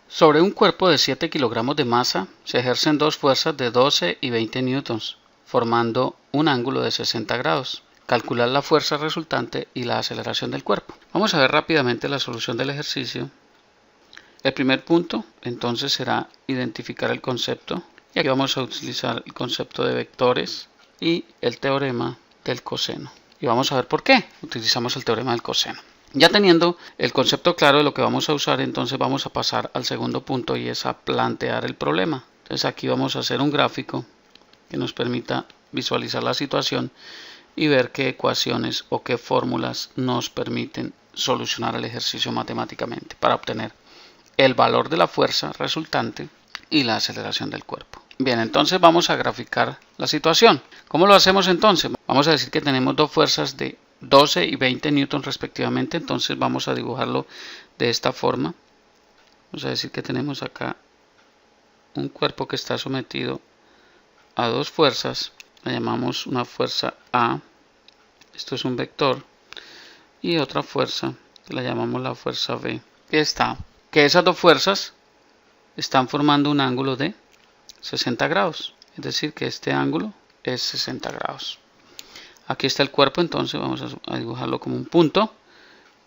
Sobre un cuerpo de 7 kilogramos de masa se ejercen dos fuerzas de 12 y 20 newtons, formando un ángulo de 60 grados. Calcular la fuerza resultante y la aceleración del cuerpo. Vamos a ver rápidamente la solución del ejercicio. El primer punto entonces será identificar el concepto, y aquí vamos a utilizar el concepto de vectores y el teorema del coseno. Y vamos a ver por qué utilizamos el teorema del coseno. Ya teniendo el concepto claro de lo que vamos a usar, entonces vamos a pasar al segundo punto, y es a plantear el problema. Entonces aquí vamos a hacer un gráfico que nos permita visualizar la situación y ver qué ecuaciones o qué fórmulas nos permiten solucionar el ejercicio matemáticamente para obtener el valor de la fuerza resultante y la aceleración del cuerpo. Bien, entonces vamos a graficar la situación. ¿Cómo lo hacemos entonces? Vamos a decir que tenemos dos fuerzas de 12 y 20 newtons respectivamente, entonces vamos a dibujarlo de esta forma. Vamos a decir que tenemos acá un cuerpo que está sometido a dos fuerzas, la llamamos una fuerza A, esto es un vector, y otra fuerza que la llamamos la fuerza B, que esas dos fuerzas están formando un ángulo de 60 grados, es decir que este ángulo es 60 grados. Aquí está el cuerpo, entonces vamos a dibujarlo como un punto,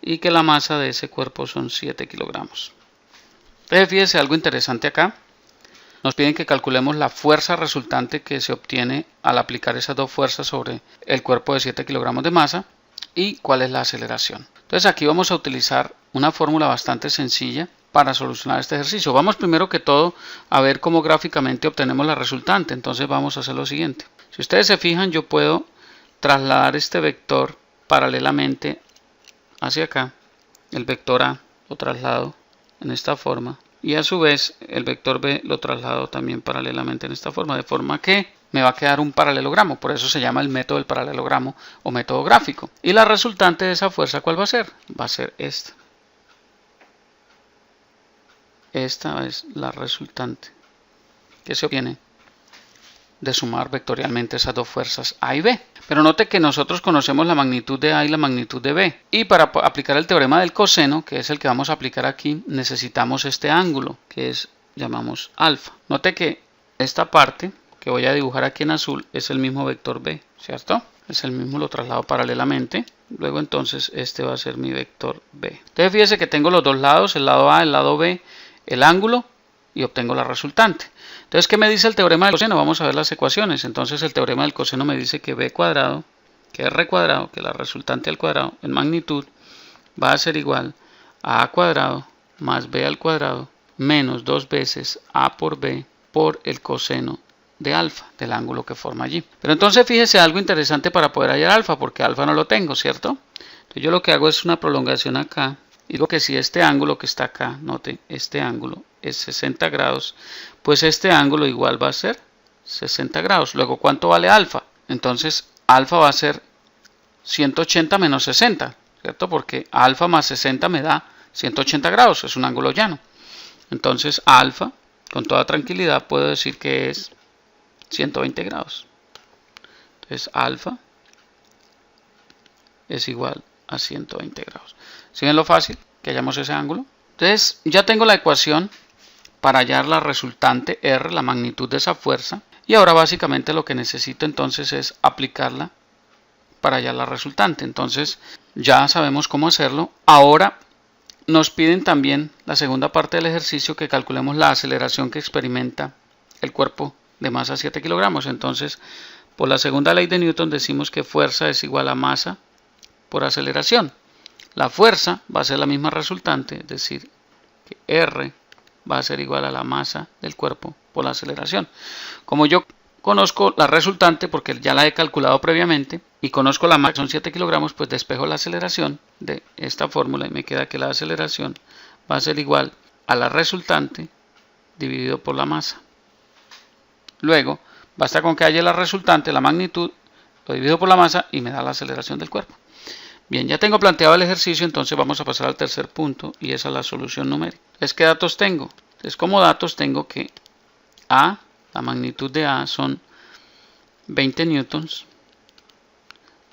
y que la masa de ese cuerpo son 7 kilogramos. Entonces fíjese algo interesante acá. Nos piden que calculemos la fuerza resultante que se obtiene al aplicar esas dos fuerzas sobre el cuerpo de 7 kilogramos de masa y cuál es la aceleración. Entonces aquí vamos a utilizar una fórmula bastante sencilla para solucionar este ejercicio. Vamos primero que todo a ver cómo gráficamente obtenemos la resultante. Entonces vamos a hacer lo siguiente. Si ustedes se fijan, yo puedo trasladar este vector paralelamente hacia acá. El vector A lo traslado en esta forma, y a su vez el vector B lo traslado también paralelamente en esta forma, de forma que me va a quedar un paralelogramo. Por eso se llama el método del paralelogramo o método gráfico. Y la resultante de esa fuerza, ¿cuál va a ser? Va a ser esta. Esta es la resultante que se obtiene de sumar vectorialmente esas dos fuerzas A y B. Pero note que nosotros conocemos la magnitud de A y la magnitud de B. Y para aplicar el teorema del coseno, que es el que vamos a aplicar aquí, necesitamos este ángulo, que llamamos alfa. Note que esta parte que voy a dibujar aquí en azul es el mismo vector B, ¿cierto? Es el mismo, lo traslado paralelamente. Luego entonces este va a ser mi vector B. Entonces fíjese que tengo los dos lados, el lado A, el lado B, el ángulo, y obtengo la resultante. Entonces, ¿qué me dice el teorema del coseno? Vamos a ver las ecuaciones. Entonces, el teorema del coseno me dice que b cuadrado, que r cuadrado, que la resultante al cuadrado en magnitud va a ser igual a cuadrado más b al cuadrado menos 2 veces a por b por el coseno de alfa, del ángulo que forma allí. Pero entonces fíjese algo interesante para poder hallar alfa, porque alfa no lo tengo, ¿cierto? Entonces yo lo que hago es una prolongación acá. Digo que si este ángulo que está acá, note, este ángulo es 60 grados, pues este ángulo igual va a ser 60 grados. Luego, ¿cuánto vale alfa? Entonces, alfa va a ser 180 menos 60, ¿cierto? Porque alfa más 60 me da 180 grados, es un ángulo llano. Entonces, alfa, con toda tranquilidad, puedo decir que es 120 grados. Entonces, alfa es igual a 120 grados. ¿Sí ven lo fácil que hallamos ese ángulo? Entonces ya tengo la ecuación para hallar la resultante R, la magnitud de esa fuerza, y ahora básicamente lo que necesito entonces es aplicarla para hallar la resultante. Entonces ya sabemos cómo hacerlo. Ahora nos piden también la segunda parte del ejercicio, que calculemos la aceleración que experimenta el cuerpo de masa 7 kilogramos. Entonces, por la segunda ley de Newton decimos que fuerza es igual a masa por aceleración. La fuerza va a ser la misma resultante, es decir, que R va a ser igual a la masa del cuerpo por la aceleración. Como yo conozco la resultante porque ya la he calculado previamente y conozco la masa, que son 7 kilogramos, pues despejo la aceleración de esta fórmula y me queda que la aceleración va a ser igual a la resultante dividido por la masa. Luego, basta con que haya la resultante, la magnitud, lo divido por la masa y me da la aceleración del cuerpo. Bien, ya tengo planteado el ejercicio, entonces vamos a pasar al tercer punto, y esa es la solución numérica. Entonces, ¿qué datos tengo? Entonces, como datos tengo que A, la magnitud de A son 20 newtons,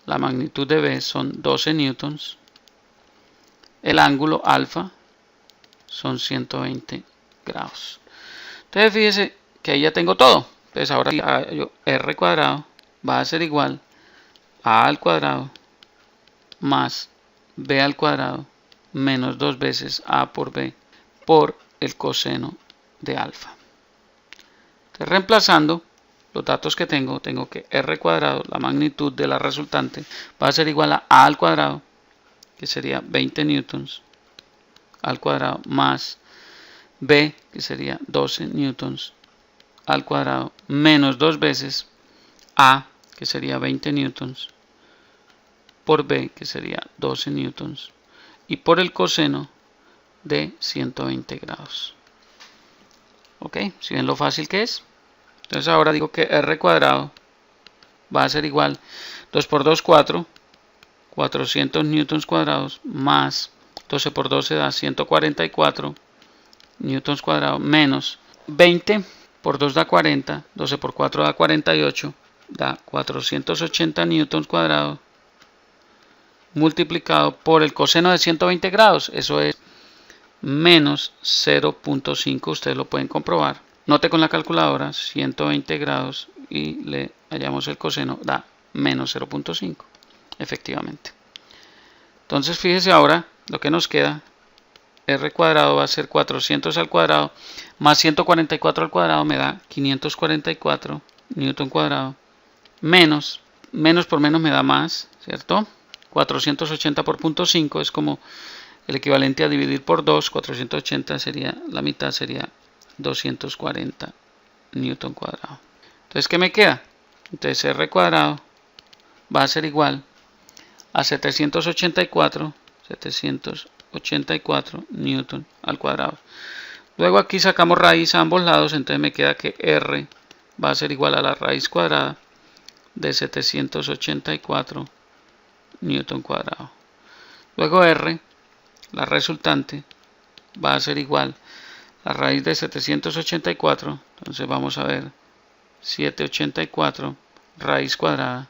la magnitud de B son 12 newtons, el ángulo alfa son 120 grados. Entonces fíjese que ahí ya tengo todo. Entonces ahora r cuadrado va a ser igual a al cuadrado más b al cuadrado menos 2 veces a por b por el coseno de alfa. Entonces, reemplazando los datos que tengo que r cuadrado, la magnitud de la resultante, va a ser igual a al cuadrado, que sería 20 newtons, al cuadrado, más b, que sería 12 newtons, al cuadrado, menos 2 veces a, que sería 20 newtons, por b, que sería 12 newtons, y por el coseno de 120 grados. Ok, si ven lo fácil que es. Entonces ahora digo que r cuadrado va a ser igual 2 por 2, 4, 400 newtons cuadrados, más 12 por 12 da 144 newtons cuadrados, menos 20 por 2 da 40, 12 por 4 da 48, da 480 newtons cuadrados, multiplicado por el coseno de 120 grados, eso es menos 0.5, ustedes lo pueden comprobar. Note con la calculadora 120 grados y le hallamos el coseno, da menos 0.5, efectivamente. Entonces fíjese ahora lo que nos queda, r cuadrado va a ser 400 al cuadrado más 144 al cuadrado me da 544 newton cuadrado, menos por menos me da más, ¿cierto? 480 por 0.5 es como el equivalente a dividir por 2, 480 sería, la mitad sería 240 newton cuadrado. Entonces, ¿qué me queda? Entonces, r cuadrado va a ser igual a 784 newton al cuadrado. Luego aquí sacamos raíz a ambos lados, entonces me queda que r va a ser igual a la raíz cuadrada de 784 newton cuadrado. Luego r, la resultante, va a ser igual a raíz de 784, entonces vamos a ver 784 raíz cuadrada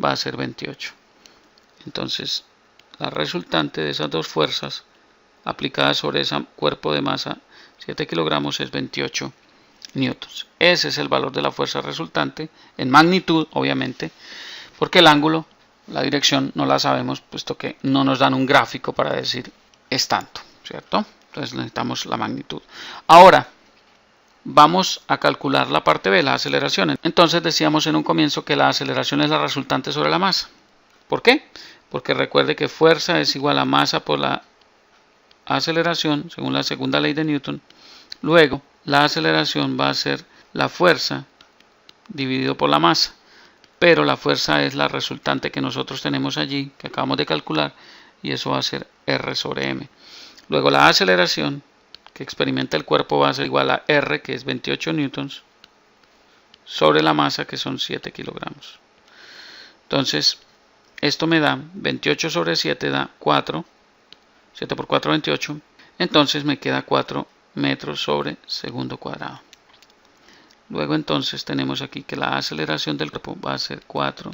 va a ser 28. Entonces la resultante de esas dos fuerzas aplicadas sobre ese cuerpo de masa 7 kilogramos es 28 newtons. Ese es el valor de la fuerza resultante en magnitud, obviamente, porque el ángulo, la dirección no la sabemos, puesto que no nos dan un gráfico para decir es tanto, ¿cierto? Entonces necesitamos la magnitud. Ahora vamos a calcular la parte B, la aceleración. Entonces decíamos en un comienzo que la aceleración es la resultante sobre la masa. ¿Por qué? Porque recuerde que fuerza es igual a masa por la aceleración, según la segunda ley de Newton. Luego, la aceleración va a ser la fuerza dividido por la masa. Pero la fuerza es la resultante que nosotros tenemos allí, que acabamos de calcular, y eso va a ser R sobre M. Luego la aceleración que experimenta el cuerpo va a ser igual a R, que es 28 newtons, sobre la masa, que son 7 kilogramos. Entonces, esto me da 28 sobre 7, da 4. 7 por 4, 28. Entonces me queda 4 metros sobre segundo cuadrado. Luego entonces tenemos aquí que la aceleración del cuerpo va a ser 4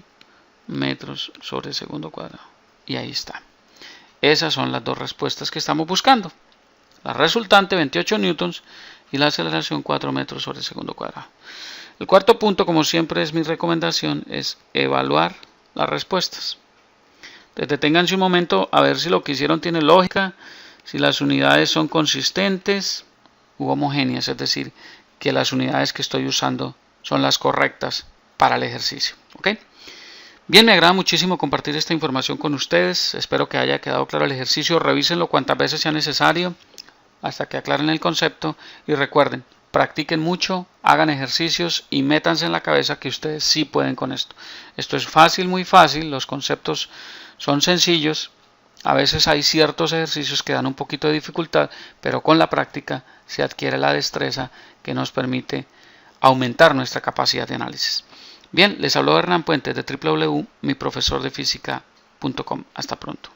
metros sobre segundo cuadrado. Y ahí está. Esas son las dos respuestas que estamos buscando. La resultante 28 newtons y la aceleración 4 metros sobre segundo cuadrado. El cuarto punto, como siempre es mi recomendación, es evaluar las respuestas. Deténganse un momento a ver si lo que hicieron tiene lógica, si las unidades son consistentes u homogéneas, es decir, que las unidades que estoy usando son las correctas para el ejercicio. ¿Okay? Bien, me agrada muchísimo compartir esta información con ustedes. Espero que haya quedado claro el ejercicio. Revísenlo cuantas veces sea necesario hasta que aclaren el concepto. Y recuerden, practiquen mucho, hagan ejercicios y métanse en la cabeza que ustedes sí pueden con esto. Esto es fácil, muy fácil. Los conceptos son sencillos. A veces hay ciertos ejercicios que dan un poquito de dificultad, pero con la práctica se adquiere la destreza que nos permite aumentar nuestra capacidad de análisis. Bien, les habló Hernán Puentes de www.miprofesordefísica.com. Hasta pronto.